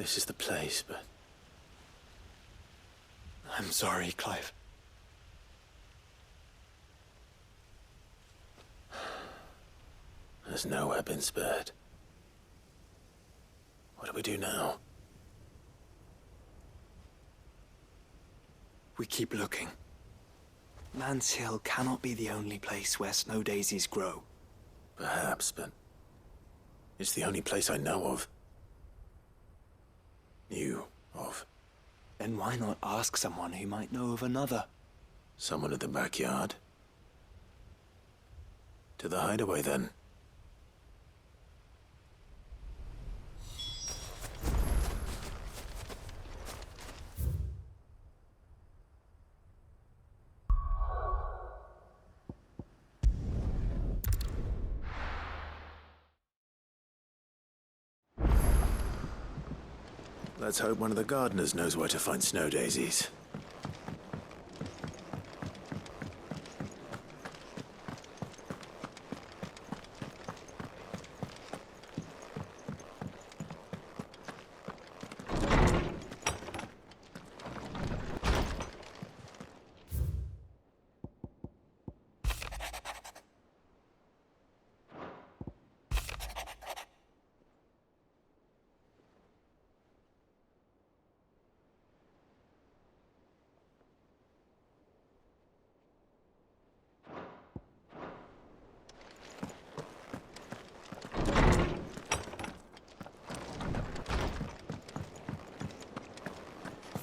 this is the place, but... I'm sorry, Clive. There's nowhere been spared. What do we do now? We keep looking. Man's Hill cannot be the only place where snow daisies grow. Perhaps, but... it's the only place I know of. Knew of. Then why not ask someone who might know of another? Someone at the backyard? To the hideaway, then. Let's hope one of the gardeners knows where to find snow daisies.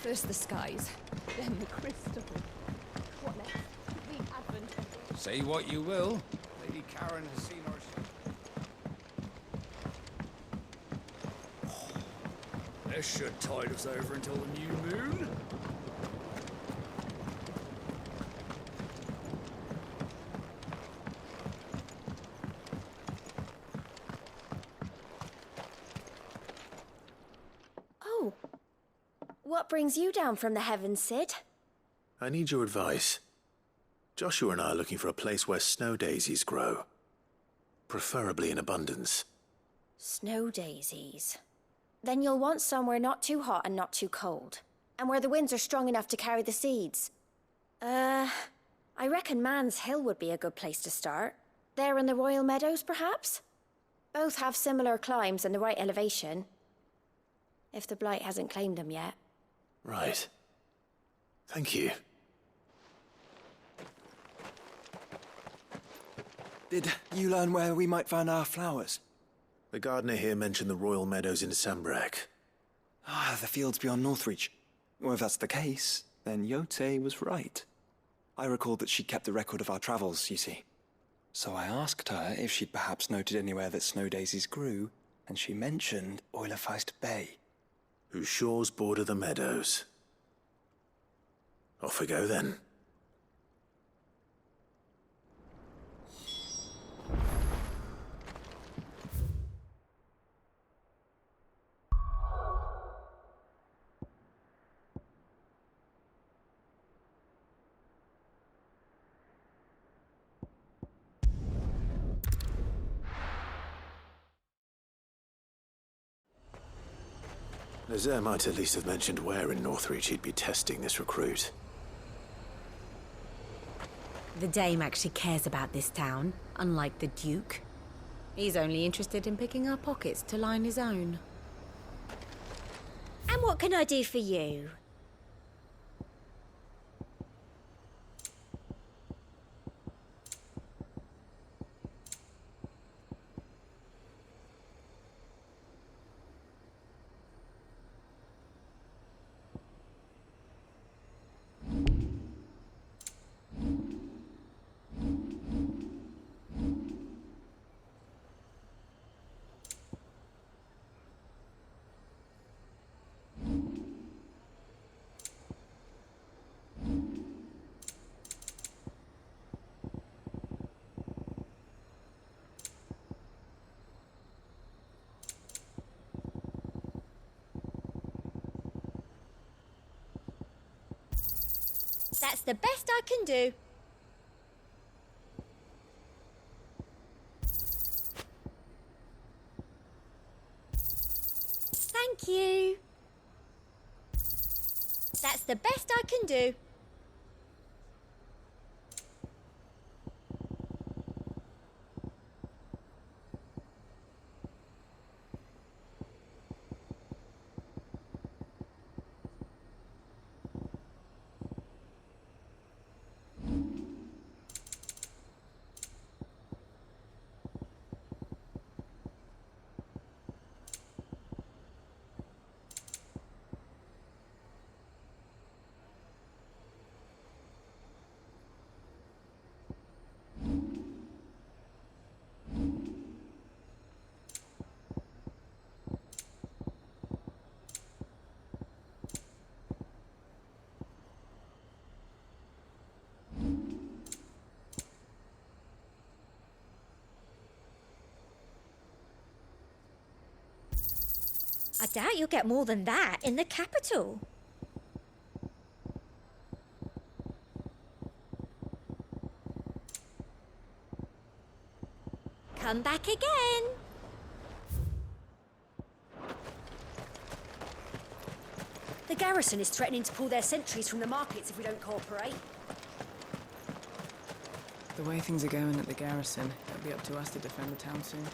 First the skies, then the crystal. What next? The advent of... Say what you will, Lady Karen has seen our ship. This should tide us over until the new moon. Oh. What brings you down from the heavens, Sid? I need your advice. Joshua and I are looking for a place where snow daisies grow. Preferably in abundance. Snow daisies. Then you'll want somewhere not too hot and not too cold. And where the winds are strong enough to carry the seeds. I reckon Man's Hill would be a good place to start. There in the Royal Meadows, perhaps? Both have similar climbs and the right elevation. If the Blight hasn't claimed them yet. Right. Thank you. Did you learn where we might find our flowers? The gardener here mentioned the Royal Meadows in Sambrek. Ah, the fields beyond Northreach. Well, if that's the case, then Yote was right. I recalled that she kept the record of our travels, you see. So I asked her if she'd perhaps noted anywhere that snow daisies grew, and she mentioned Oilafeist Bay. Whose shores border the meadows. Off we go, then. Nazaire might at least have mentioned where in Northreach he'd be testing this recruit. The Dame actually cares about this town, unlike the Duke. He's only interested in picking our pockets to line his own. And what can I do for you? That's the best I can do. Thank you. That's the best I can do. I doubt you'll get more than that in the capital. Come back again. The garrison is threatening to pull their sentries from the markets if we don't cooperate. The way things are going at the garrison, it'll be up to us to defend the town soon.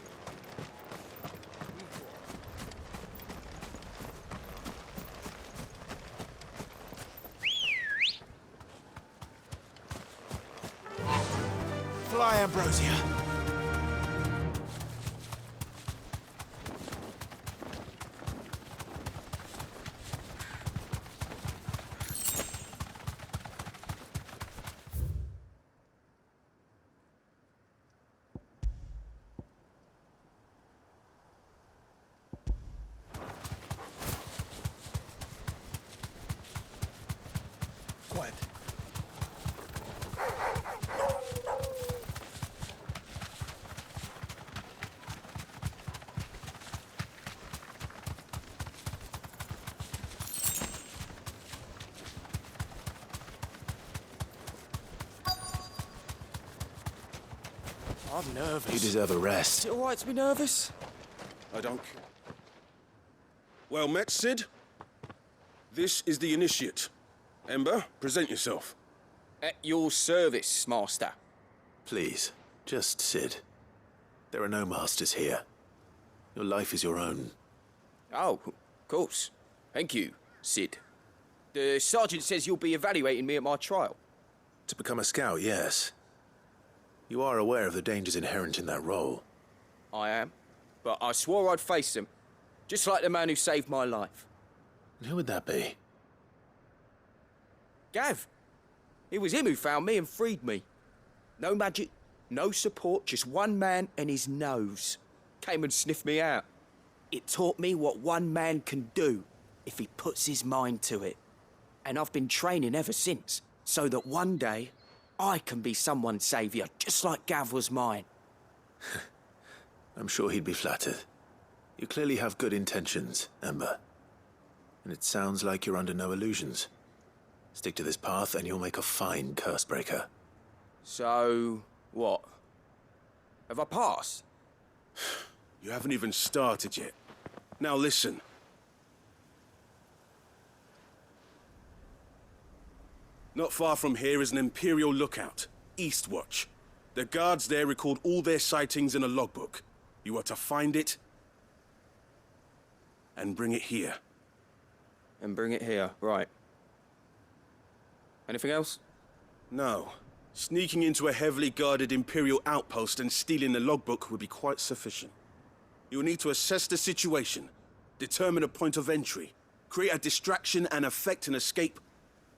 Fly, Ambrosia. Quiet. I'm nervous. You deserve a rest. Is it all right to be nervous? I don't care. Well met, Sid. This is the initiate. Ember, present yourself. At your service, Master. Please, just Sid. There are no masters here. Your life is your own. Oh, of course. Thank you, Sid. The sergeant says you'll be evaluating me at my trial. To become a scout, yes. You are aware of the dangers inherent in that role. I am. But I swore I'd face them. Just like the man who saved my life. And who would that be? Gav. It was him who found me and freed me. No magic, no support, just one man and his nose. Came and sniffed me out. It taught me what one man can do if he puts his mind to it. And I've been training ever since, so that one day I can be someone's saviour, just like Gav was mine. I'm sure he'd be flattered. You clearly have good intentions, Ember. And it sounds like you're under no illusions. Stick to this path and you'll make a fine cursebreaker. So, what? Have I passed? You haven't even started yet. Now listen. Not far from here is an Imperial lookout, Eastwatch. The guards there record all their sightings in a logbook. You are to find it and bring it here. And bring it here, right. Anything else? No. Sneaking into a heavily guarded Imperial outpost and stealing the logbook would be quite sufficient. You will need to assess the situation, determine a point of entry, create a distraction and effect an escape,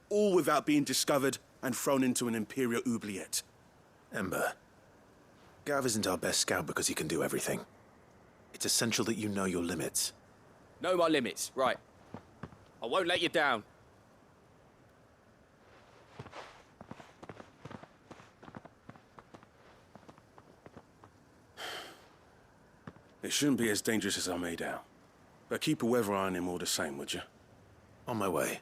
all without being discovered and thrown into an Imperial oubliette. Ember, Gav isn't our best scout because he can do everything. It's essential that you know your limits. Know my limits, right. I won't let you down. It shouldn't be as dangerous as I made out. But keep a weather eye on him all the same, would you? On my way.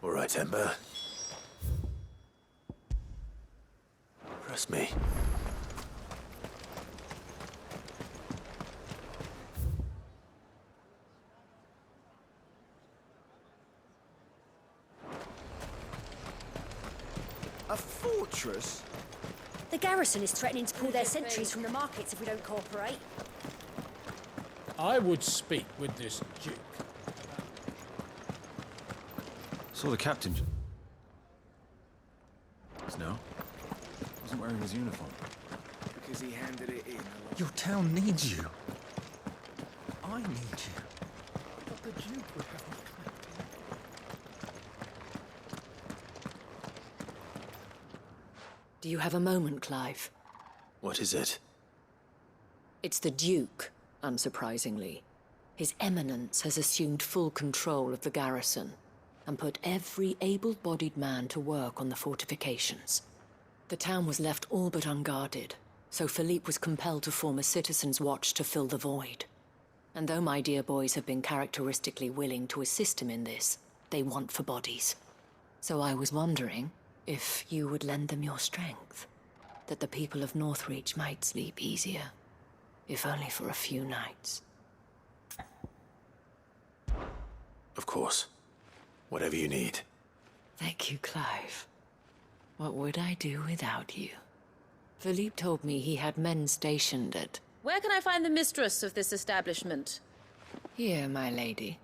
All right, Ember. Trust me. A fortress? The garrison is threatening to pull their sentries from the markets if we don't cooperate. I would speak with this duke. Saw the captain. No? Wasn't wearing his uniform. Because he handed it in. Your town needs you. I need you. But the duke would have me clapped in. Do you have a moment, Clive? What is it? It's the Duke, unsurprisingly. His Eminence has assumed full control of the garrison and put every able-bodied man to work on the fortifications. The town was left all but unguarded, so Philippe was compelled to form a citizens' watch to fill the void. And though my dear boys have been characteristically willing to assist him in this, they want for bodies. So I was wondering if you would lend them your strength, that the people of Northreach might sleep easier, if only for a few nights. Of course. Whatever you need. Thank you, Clive. What would I do without you? Philippe told me he had men stationed at... Where can I find the mistress of this establishment? Here, my lady.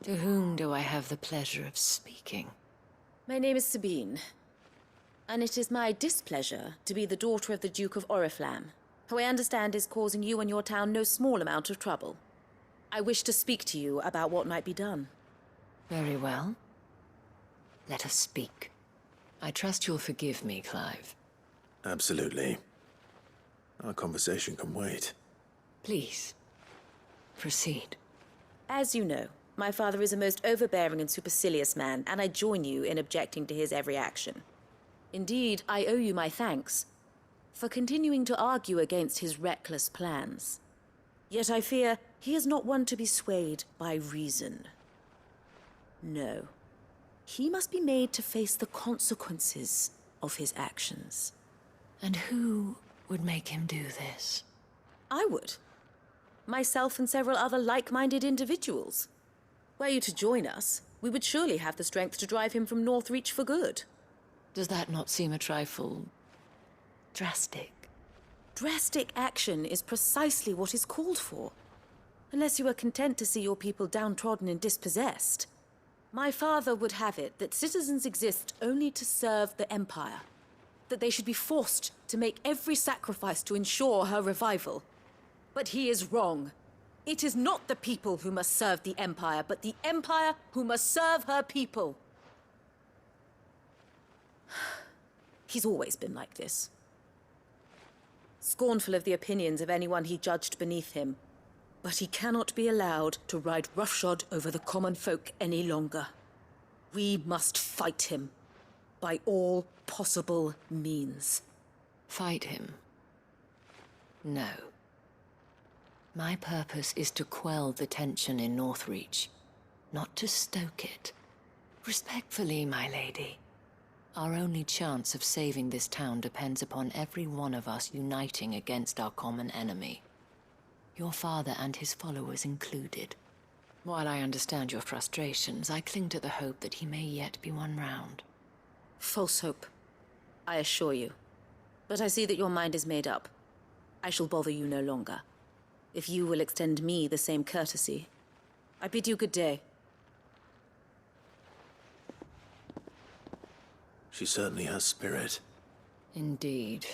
To whom do I have the pleasure of speaking? My name is Sabine, and it is my displeasure to be the daughter of the Duke of Oriflamme, who I understand is causing you and your town no small amount of trouble. I wish to speak to you about what might be done. Very well. Let us speak. I trust you'll forgive me, Clive. Absolutely. Our conversation can wait. Please, proceed. As you know, my father is a most overbearing and supercilious man, and I join you in objecting to his every action. Indeed, I owe you my thanks for continuing to argue against his reckless plans. Yet I fear he is not one to be swayed by reason. No. He must be made to face the consequences of his actions. And who would make him do this? I would. Myself and several other like-minded individuals. Were you to join us, we would surely have the strength to drive him from Northreach for good. Does that not seem a trifle... drastic? Drastic action is precisely what is called for. Unless you are content to see your people downtrodden and dispossessed. My father would have it that citizens exist only to serve the Empire. That they should be forced to make every sacrifice to ensure her revival. But he is wrong. It is not the people who must serve the Empire, but the Empire who must serve her people. He's always been like this. Scornful of the opinions of anyone he judged beneath him. But he cannot be allowed to ride roughshod over the common folk any longer. We must fight him. By all possible means. Fight him? No. My purpose is to quell the tension in Northreach, not to stoke it. Respectfully, my lady. Our only chance of saving this town depends upon every one of us uniting against our common enemy. Your father and his followers included. While I understand your frustrations, I cling to the hope that he may yet be won round. False hope, I assure you. But I see that your mind is made up. I shall bother you no longer. If you will extend me the same courtesy, I bid you good day. She certainly has spirit. Indeed.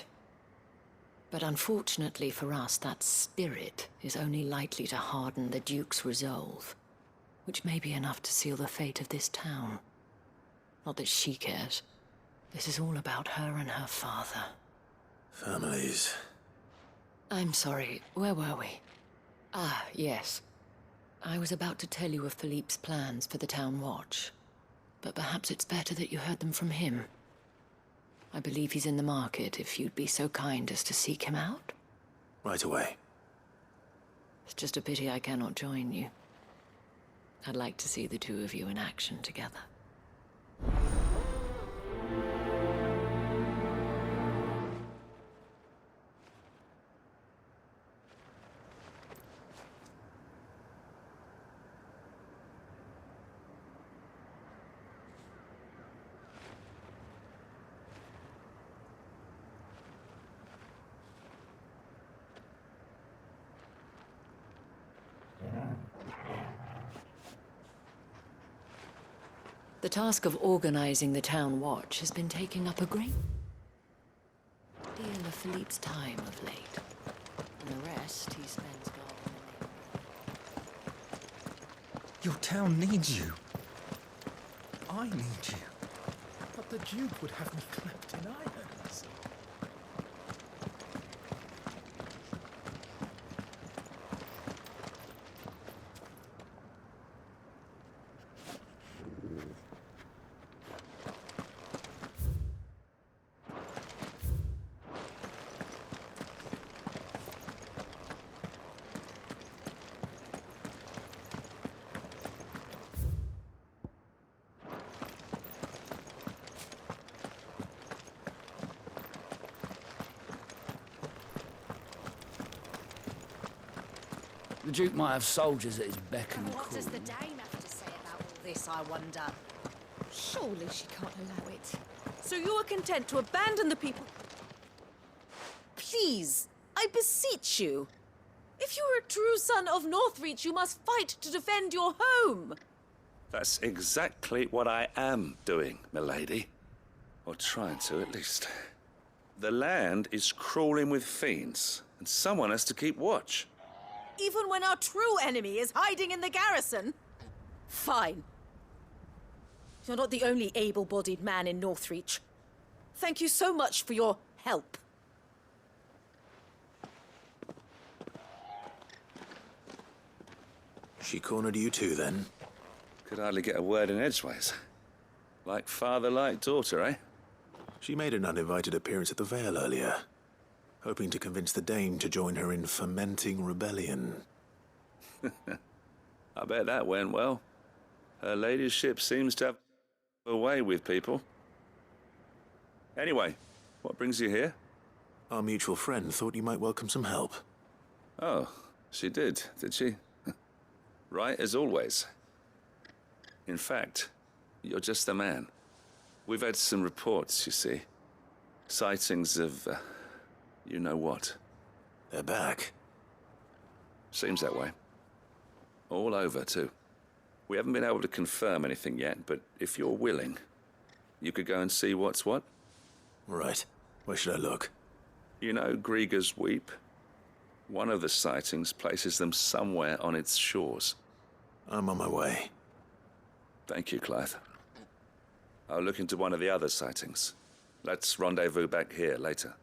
But unfortunately for us, that spirit is only likely to harden the Duke's resolve, which may be enough to seal the fate of this town. Not that she cares. This is all about her and her father. Families. I'm sorry, where were we? Ah, yes. I was about to tell you of Philippe's plans for the town watch, but perhaps it's better that you heard them from him. I believe he's in the market, if you'd be so kind as to seek him out. Right away. It's just a pity I cannot join you. I'd like to see the two of you in action together. The task of organizing the town watch has been taking up a great deal of Philippe's time of late. And the rest he spends guarding the Your town needs you. I need you. But the Duke would have me clapped in irons. The Duke might have soldiers at his beck and call. What does the dame have to say about all this, I wonder? Surely she can't allow it. So you are content to abandon the people? Please, I beseech you. If you are a true son of Northreach, you must fight to defend your home. That's exactly what I am doing, milady. Or trying to, at least. The land is crawling with fiends, and someone has to keep watch. Even when our true enemy is hiding in the garrison? Fine. You're not the only able-bodied man in Northreach. Thank you so much for your help. She cornered you too, then? Could hardly get a word in edgeways. Like father, like daughter, eh? She made an uninvited appearance at the Vale earlier, hoping to convince the Dame to join her in fomenting rebellion. I bet that went well. Her ladyship seems to have a way with people. Anyway, what brings you here? Our mutual friend thought you might welcome some help. Oh, she did she? Right as always. In fact, you're just the man. We've had some reports, you see. Sightings of, you know what. They're back. Seems that way. All over, too. We haven't been able to confirm anything yet, but if you're willing, you could go and see what's what. Right. Where should I look? You know Grieger's Weep? One of the sightings places them somewhere on its shores. I'm on my way. Thank you, Clive. I'll look into one of the other sightings. Let's rendezvous back here later.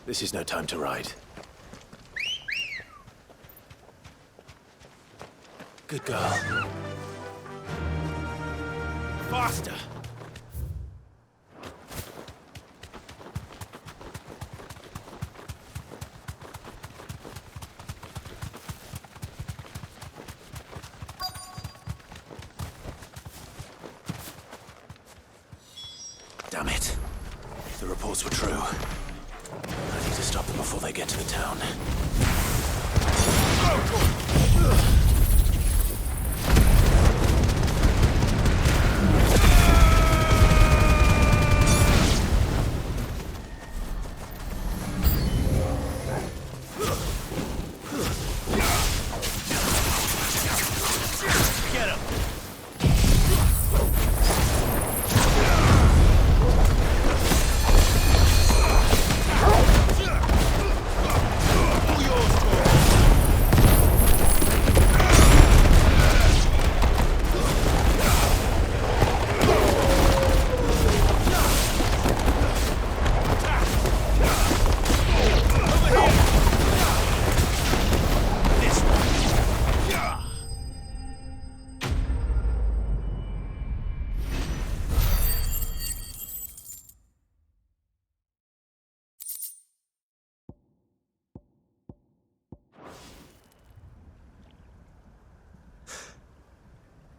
This is no time to ride. Good girl. Faster! Damn it. The reports were true. I need to stop them before they get to the town.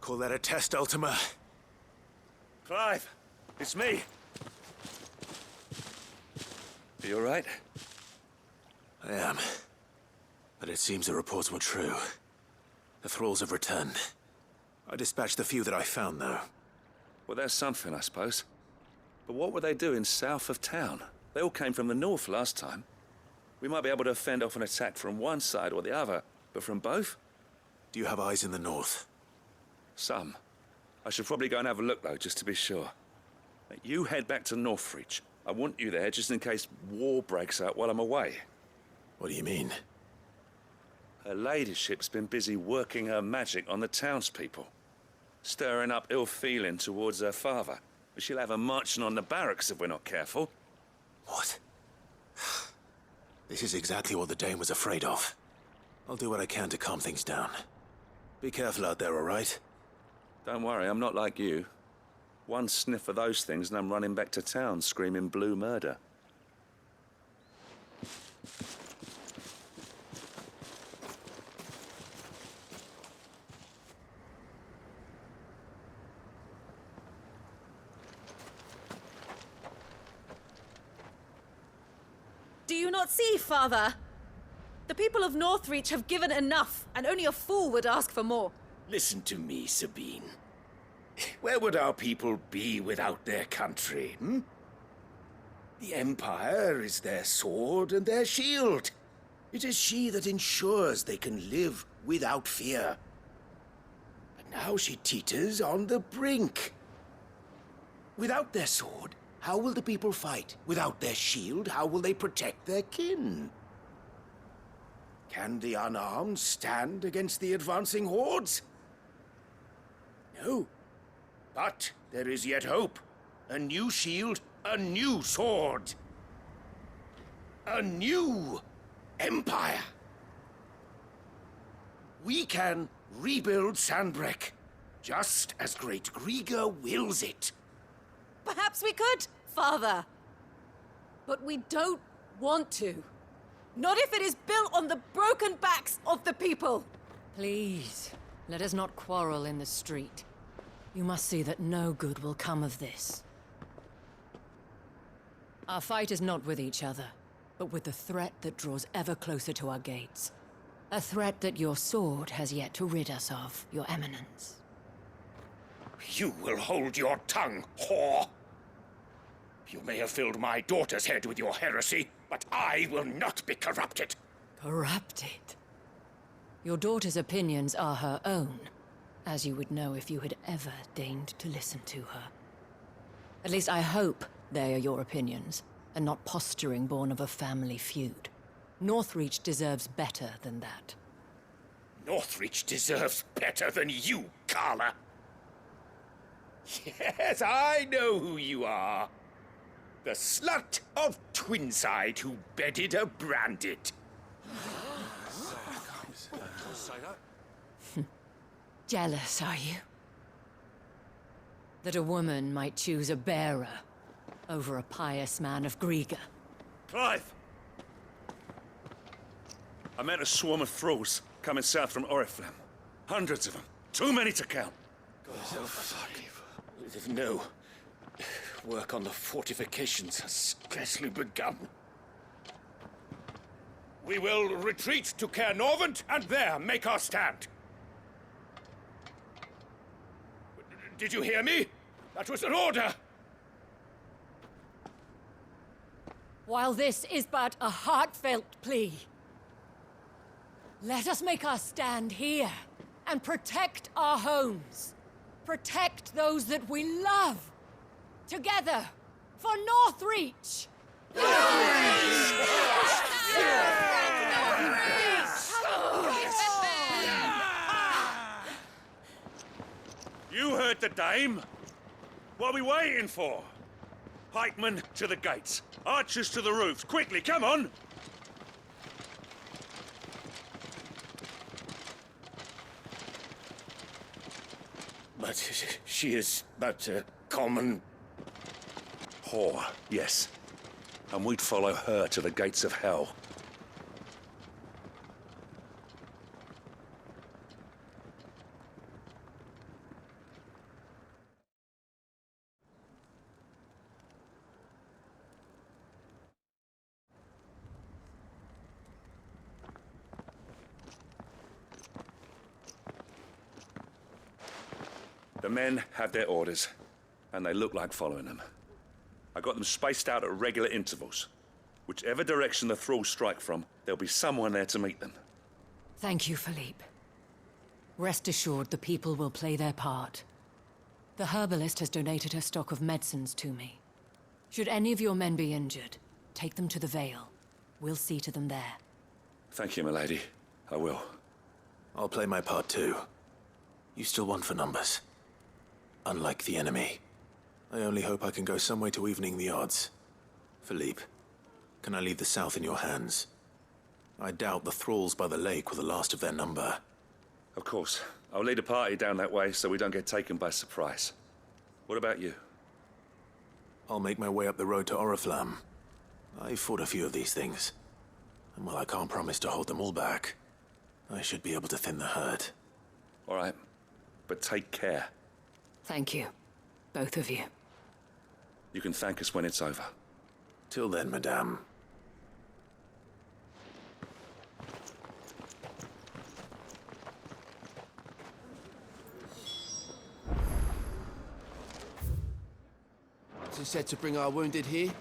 Call that a test, Ultima? Clive, it's me. Are you all right? I am. But it seems the reports were true. The thralls have returned. I dispatched the few that I found, though. Well, there's something, I suppose. But what were they doing south of town? They all came from the north last time. We might be able to fend off an attack from one side or the other, but from both? Do you have eyes in the north? Some. I should probably go and have a look, though, just to be sure. You head back to Northreach. I want you there just in case war breaks out while I'm away. What do you mean? Her ladyship's been busy working her magic on the townspeople. Stirring up ill feeling towards her father. But she'll have her marching on the barracks if we're not careful. What? This is exactly what the Dane was afraid of. I'll do what I can to calm things down. Be careful out there, all right? Don't worry, I'm not like you. One sniff of those things and I'm running back to town screaming blue murder. Do you not see, Father? The people of Northreach have given enough, and only a fool would ask for more. Listen to me, Sabine. Where would our people be without their country, hmm? The Empire is their sword and their shield. It is she that ensures they can live without fear. But now she teeters on the brink. Without their sword, how will the people fight? Without their shield, how will they protect their kin? Can the unarmed stand against the advancing hordes? No. But there is yet hope. A new shield, a new sword. A new empire. We can rebuild Sandbreck, just as Great Grieger wills it. Perhaps we could, Father. But we don't want to. Not if it is built on the broken backs of the people. Please, let us not quarrel in the street. You must see that no good will come of this. Our fight is not with each other, but with the threat that draws ever closer to our gates. A threat that your sword has yet to rid us of, Your Eminence. You will hold your tongue, whore! You may have filled my daughter's head with your heresy, but I will not be corrupted. Corrupted? Your daughter's opinions are her own, as you would know if you had ever deigned to listen to her. At least I hope they are your opinions, and not posturing born of a family feud. Northreach deserves better than that. Northreach deserves better than you, Carla. Yes, I know who you are. The slut of Twinside who bedded a Brandit. Jealous, are you? That a woman might choose a bearer over a pious man of Griega? Clive! I met a swarm of thralls coming south from Oriflamme. Hundreds of them. Too many to count. No. Work on the fortifications has scarcely begun. We will retreat to Caer Norvent and there make our stand. Did you hear me? That was an order! While this is but a heartfelt plea, let us make our stand here and protect our homes. Protect those that we love. Together, for Northreach! You heard the dame. What are we waiting for? Pikemen to the gates. Archers to the roofs. Quickly, come on! But she is but a common... Whore, yes. And we'd follow her to the gates of hell. The men have their orders, and they look like following them. I got them spaced out at regular intervals. Whichever direction the thralls strike from, there'll be someone there to meet them. Thank you, Philippe. Rest assured the people will play their part. The herbalist has donated her stock of medicines to me. Should any of your men be injured, take them to the Vale. We'll see to them there. Thank you, milady. I will. I'll play my part too. You still want for numbers. Unlike the enemy. I only hope I can go some way to evening the odds. Philippe, can I leave the south in your hands? I doubt the thralls by the lake were the last of their number. Of course. I'll lead a party down that way so we don't get taken by surprise. What about you? I'll make my way up the road to Oriflamme. I fought a few of these things. And while I can't promise to hold them all back, I should be able to thin the herd. All right. But take care. Thank you. Both of you. You can thank us when it's over. Till then, madame. Is it said to bring our wounded here?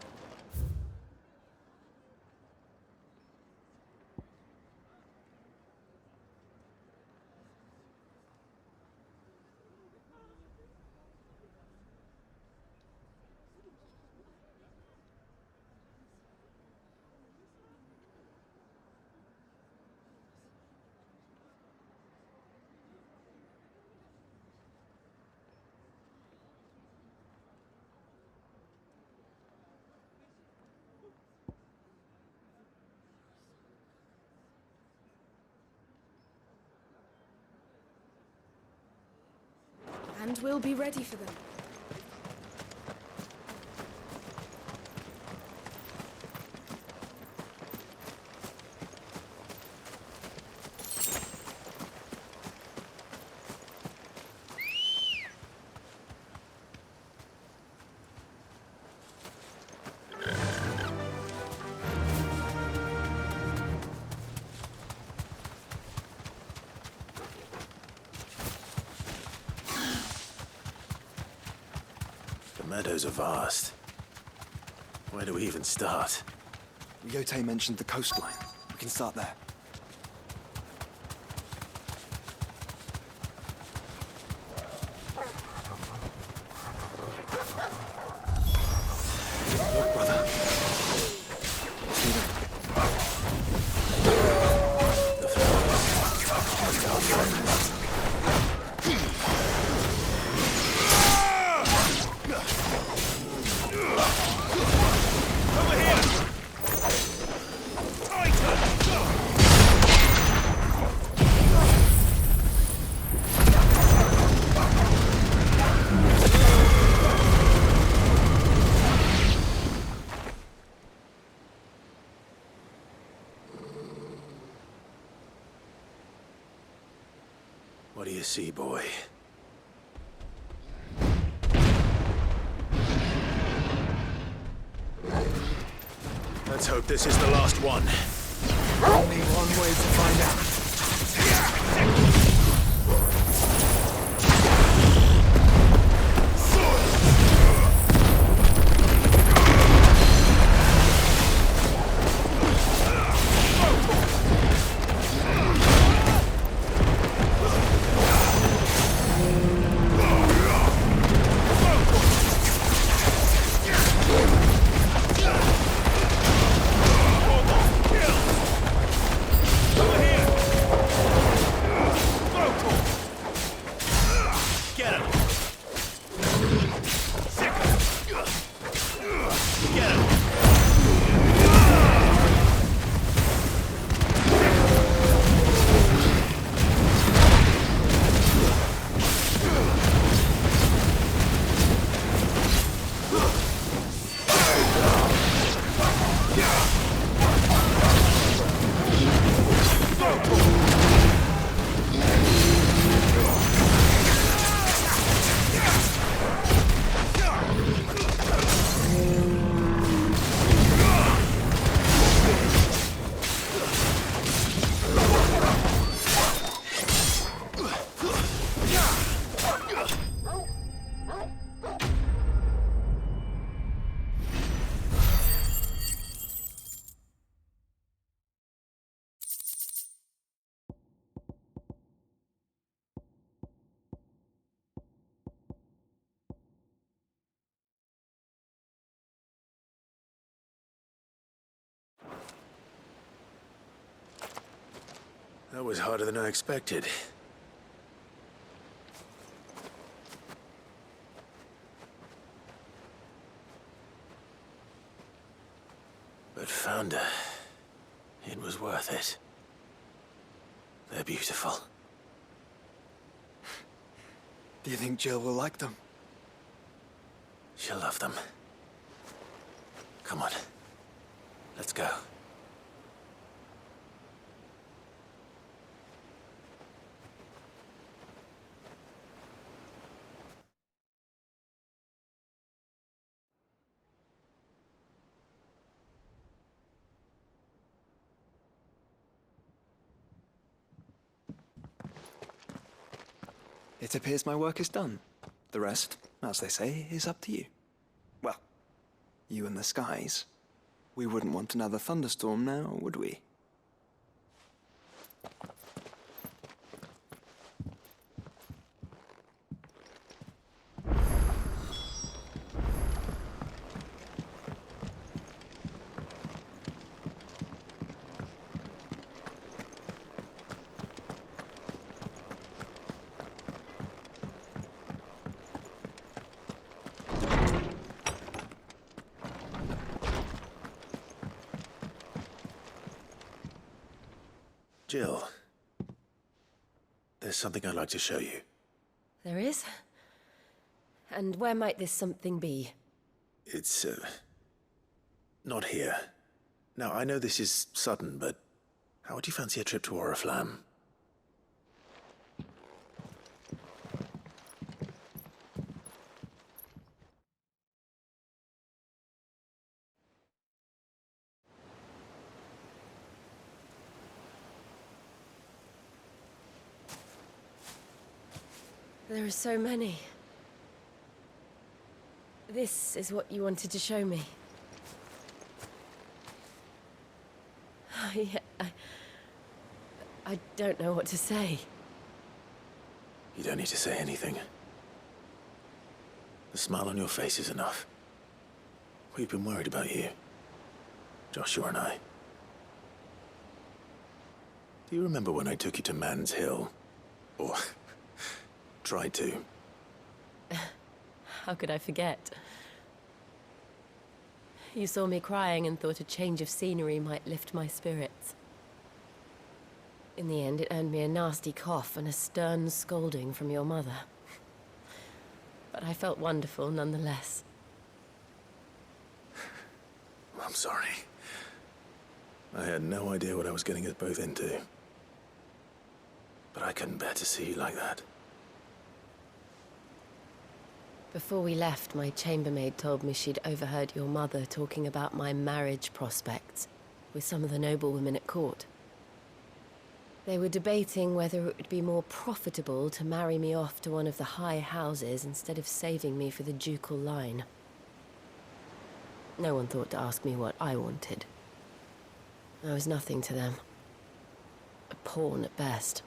And we'll be ready for them. The meadows are vast. Where do we even start? Yote mentioned the coastline. We can start there. Look, brother. See them? The flowers. Our friends. Over here! Tighter! do you see, boy? Let's hope this is the last one. Only one way to find out. That was harder than I expected. But found her. It was worth it. They're beautiful. Do you think Jill will like them? She'll love them. Come on. Let's go. It appears my work is done. The rest, as they say, is up to you. Well, you and the skies. We wouldn't want another thunderstorm now, would we? Jill, there's something I'd like to show you. There is? And where might this something be? It's, not here. Now, I know this is sudden, but how would you fancy a trip to Oriflamme? There are so many. This is what you wanted to show me. I don't know what to say. You don't need to say anything. The smile on your face is enough. We've been worried about you. Joshua and I. Do you remember when I took you to Man's Hill? Or tried to? How could I forget? You saw me crying and thought a change of scenery might lift my spirits. In the end, it earned me a nasty cough and a stern scolding from your mother. But I felt wonderful nonetheless. I'm sorry. I had no idea what I was getting us both into. But I couldn't bear to see you like that. Before we left, my chambermaid told me she'd overheard your mother talking about my marriage prospects with some of the noblewomen at court. They were debating whether it would be more profitable to marry me off to one of the high houses instead of saving me for the ducal line. No one thought to ask me what I wanted. I was nothing to them. A pawn at best.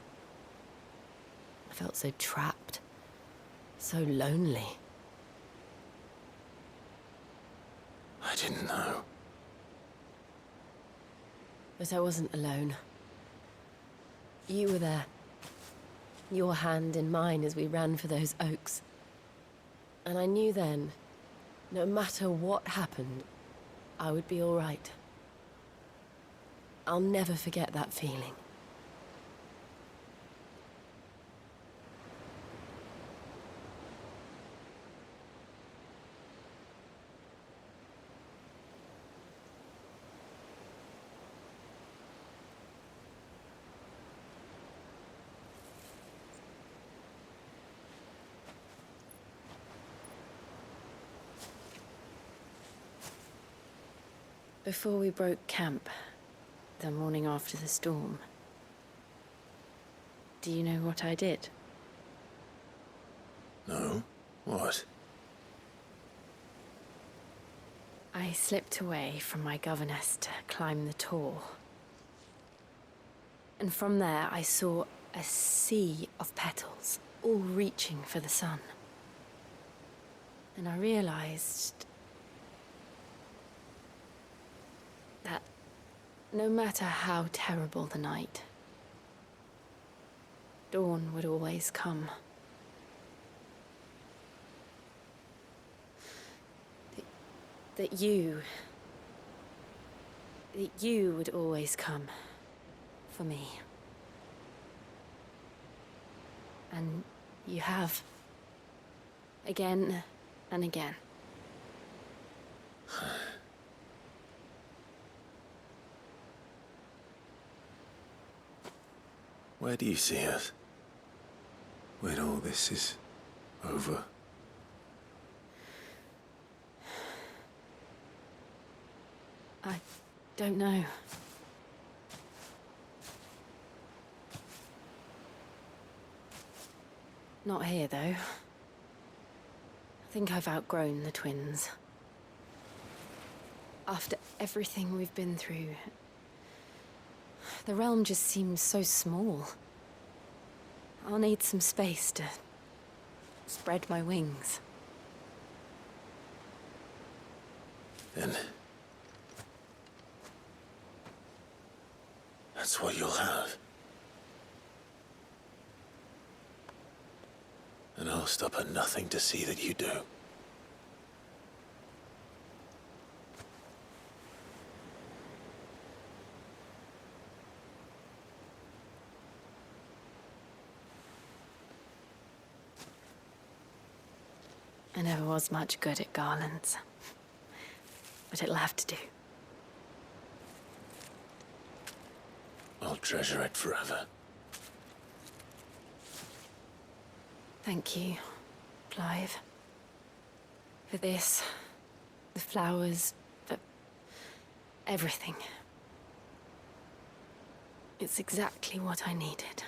I felt so trapped, so lonely. I didn't know. But I wasn't alone. You were there. Your hand in mine as we ran for those oaks. And I knew then, no matter what happened, I would be all right. I'll never forget that feeling. Before we broke camp, the morning after the storm, do you know what I did? No? What? I slipped away from my governess to climb the tor. And from there I saw a sea of petals, all reaching for the sun. And I realized that no matter how terrible the night, dawn would always come. That you would always come for me. And you have. Again and again. Where do you see us? When all this is over? I don't know. Not here, though. I think I've outgrown the twins. After everything we've been through, the realm just seems so small. I'll need some space to spread my wings. Then that's what you'll have. And I'll stop at nothing to see that you do. I never was much good at garlands, but it'll have to do. I'll treasure it forever. Thank you, Clive. For this, the flowers, for everything. It's exactly what I needed.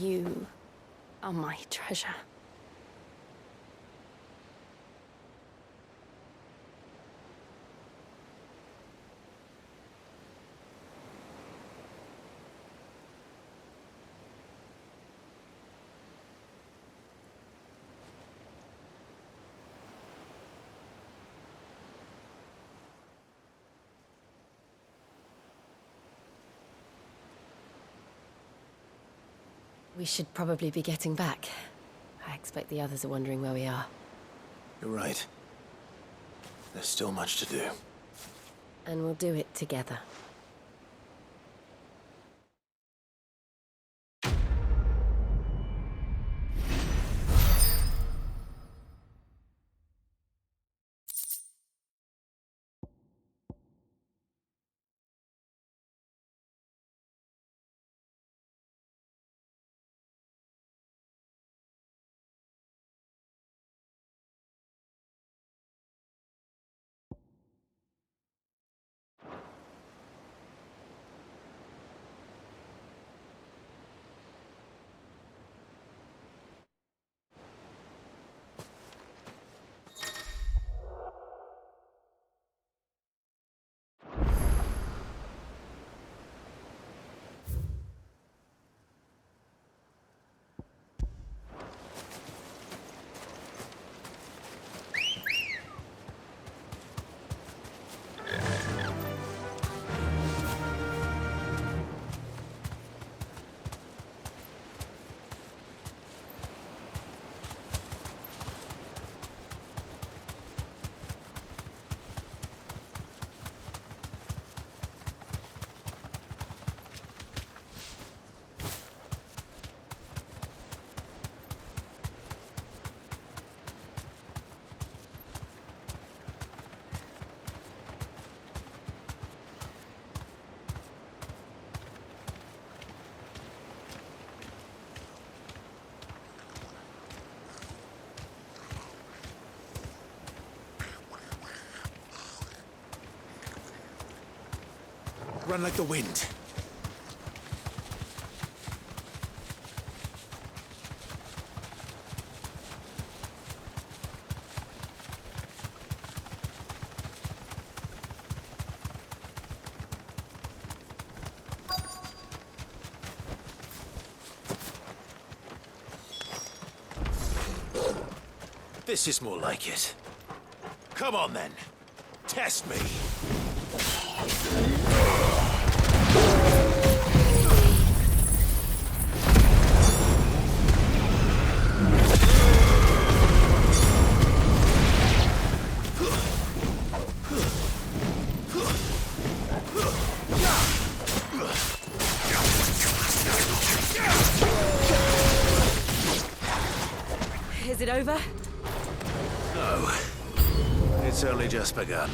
You are my treasure. We should probably be getting back. I expect the others are wondering where we are. You're right. There's still much to do. And we'll do it together. Run like the wind. This is more like it. Come on, then. Test me. Is it over? No. It's only just begun.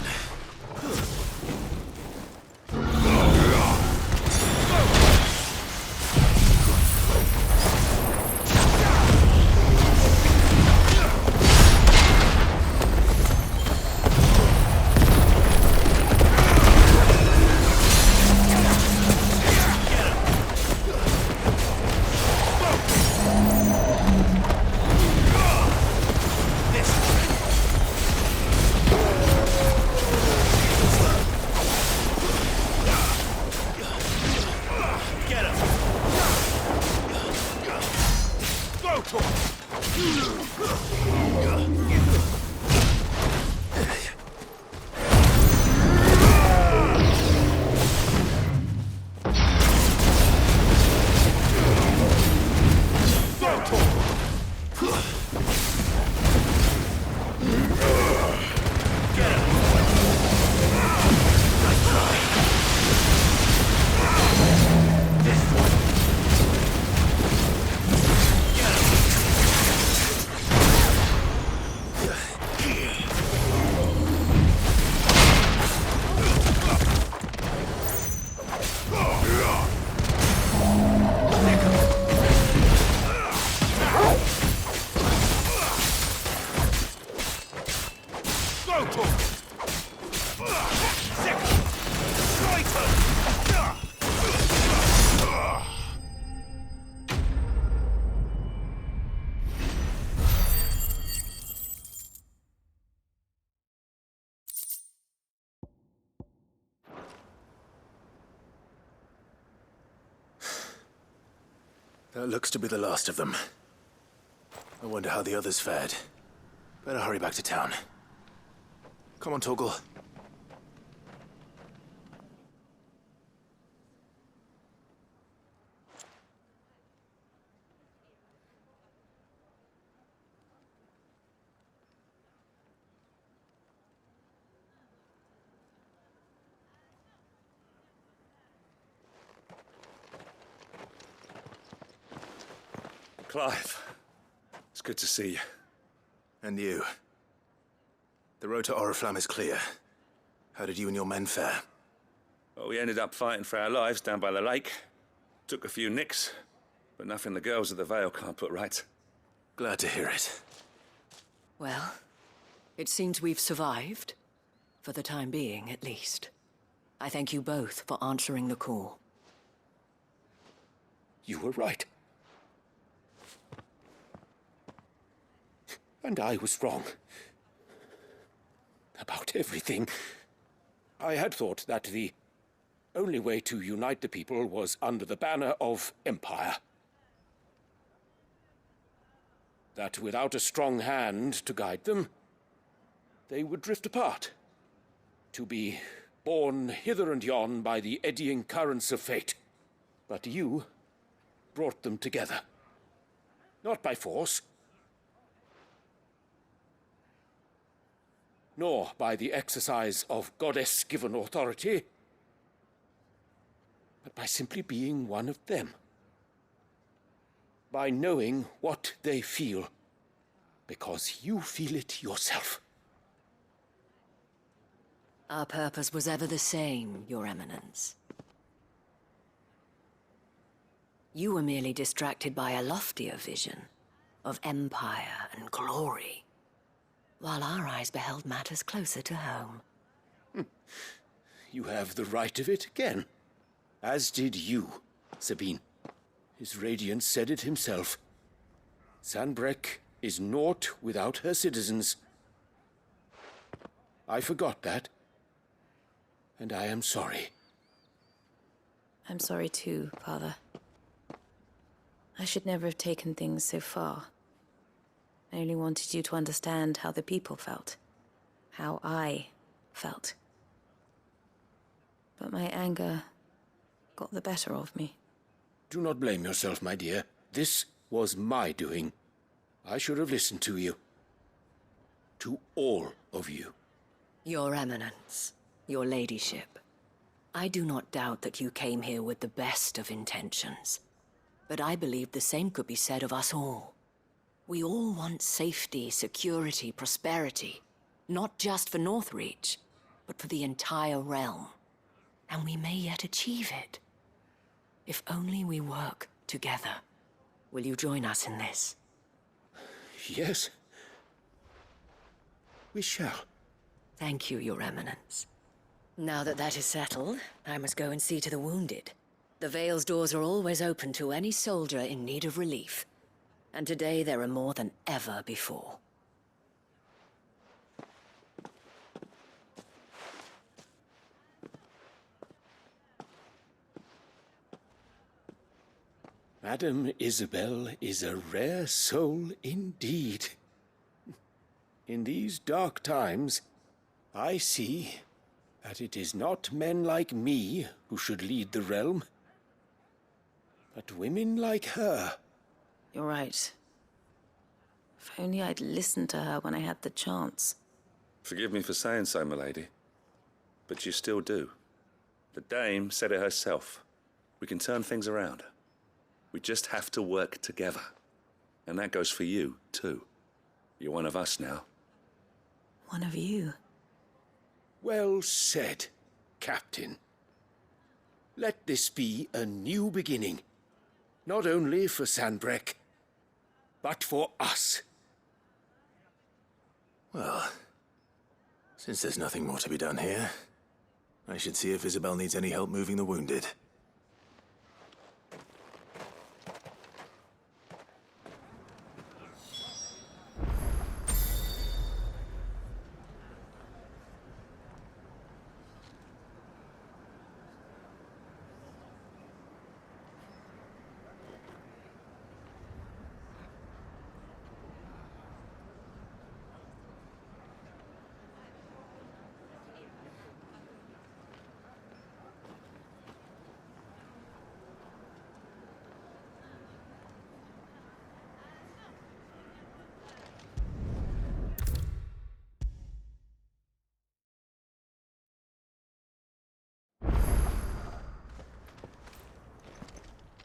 That looks to be the last of them. I wonder how the others fared. Better hurry back to town. Come on, Torgal. Clive, it's good to see you. And you. The road to Oriflamme is clear. How did you and your men fare? Well, we ended up fighting for our lives down by the lake. Took a few nicks, but nothing the girls of the Vale can't put right. Glad to hear it. Well, it seems we've survived. For the time being, at least. I thank you both for answering the call. You were right. And I was wrong. About everything. I had thought that the only way to unite the people was under the banner of Empire. That without a strong hand to guide them, they would drift apart. To be borne hither and yon by the eddying currents of fate. But you brought them together. Not by force, nor by the exercise of goddess-given authority, but by simply being one of them. By knowing what they feel, because you feel it yourself. Our purpose was ever the same, Your Eminence. You were merely distracted by a loftier vision of empire and glory, while our eyes beheld matters closer to home. You have the right of it again. As did you, Sabine. His radiance said it himself. Sanbreque is naught without her citizens. I forgot that. And I am sorry. I'm sorry too, Father. I should never have taken things so far. I only wanted you to understand how the people felt. How I felt. But my anger got the better of me. Do not blame yourself, my dear. This was my doing. I should have listened to you. To all of you. Your Eminence, your Ladyship, I do not doubt that you came here with the best of intentions. But I believe the same could be said of us all. We all want safety, security, prosperity. Not just for Northreach, but for the entire realm. And we may yet achieve it. If only we work together. Will you join us in this? Yes. We shall. Thank you, Your Eminence. Now that that is settled, I must go and see to the wounded. The Vale's doors are always open to any soldier in need of relief. And today there are more than ever before. Madame Isabel is a rare soul indeed. In these dark times, I see that it is not men like me who should lead the realm, but women like her. You're right. If only I'd listened to her when I had the chance. Forgive me for saying so, milady, but you still do. The dame said it herself. We can turn things around. We just have to work together. And that goes for you, too. You're one of us now. One of you? Well said, Captain. Let this be a new beginning. Not only for Sanbreque, but for us. Well, since there's nothing more to be done here, I should see if Isabel needs any help moving the wounded.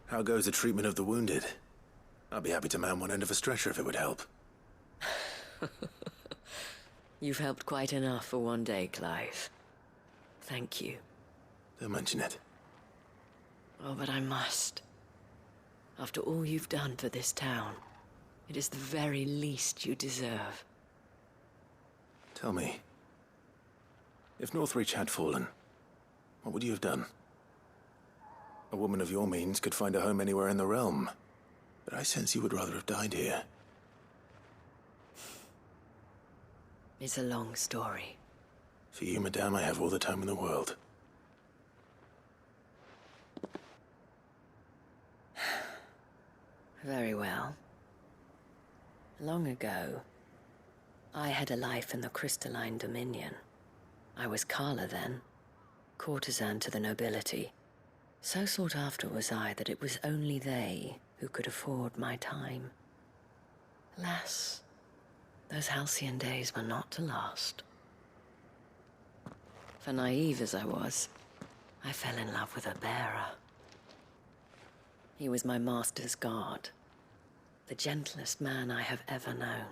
How goes the treatment of the wounded? I'd be happy to man one end of a stretcher if it would help. You've helped quite enough for one day, Clive. Thank you. Don't mention it. Oh, but I must. After all you've done for this town, it is the very least you deserve. Tell me, if Northreach had fallen, what would you have done? A woman of your means could find a home anywhere in the realm, but I sense you would rather have died here. It's a long story. For you, madame, I have all the time in the world. Very well. Long ago, I had a life in the Crystalline Dominion. I was Carla then, courtesan to the nobility. So sought after was I that it was only they who could afford my time. Alas, those halcyon days were not to last. For naive as I was, I fell in love with a bearer. He was my master's guard, the gentlest man I have ever known.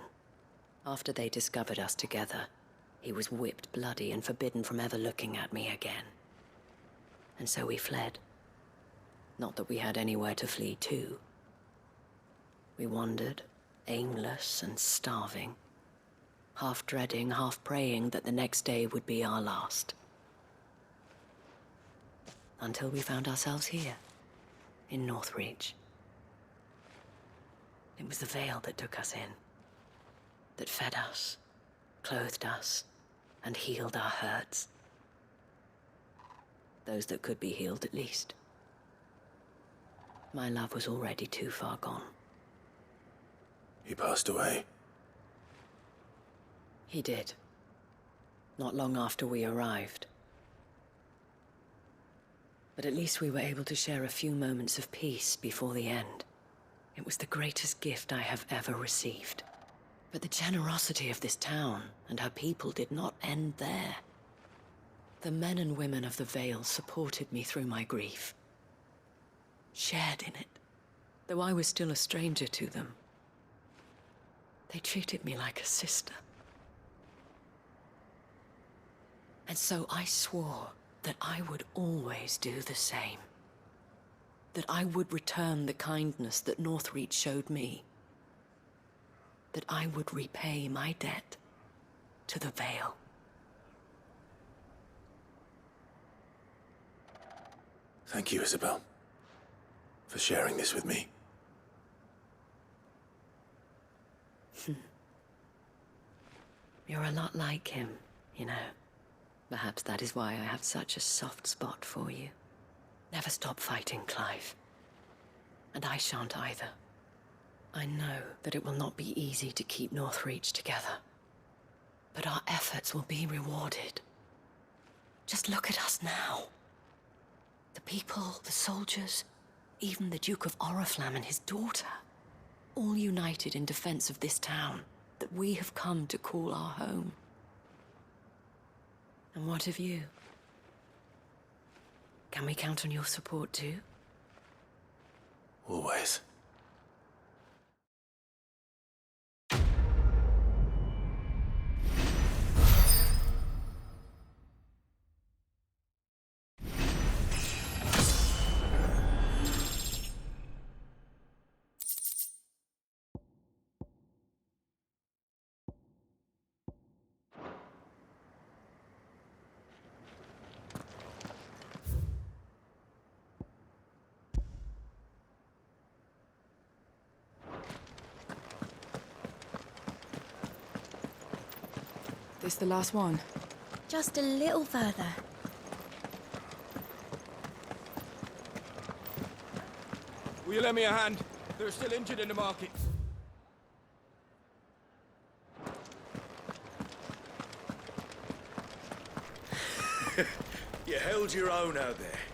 After they discovered us together, he was whipped bloody and forbidden from ever looking at me again. And so we fled. Not that we had anywhere to flee to. We wandered, aimless and starving, half dreading, half praying that the next day would be our last. Until we found ourselves here, in Northreach. It was the Vale that took us in, that fed us, clothed us, and healed our hurts. Those that could be healed, at least. My love was already too far gone. He passed away. He did. Not long after we arrived. But at least we were able to share a few moments of peace before the end. It was the greatest gift I have ever received. But the generosity of this town and her people did not end there. The men and women of the Vale supported me through my grief. Shared in it, though I was still a stranger to them. They treated me like a sister. And so I swore that I would always do the same. That I would return the kindness that Northreach showed me. That I would repay my debt to the Vale. Thank you, Isabel, for sharing this with me. You're a lot like him, you know. Perhaps that is why I have such a soft spot for you. Never stop fighting, Clive. And I shan't either. I know that it will not be easy to keep Northreach together. But our efforts will be rewarded. Just look at us now. The people, the soldiers, even the Duke of Oriflamme and his daughter. All united in defense of this town that we have come to call our home. And what of you? Can we count on your support too? Always. This the last one? Just a little further. Will you lend me a hand? They're still injured in the market. You held your own out there.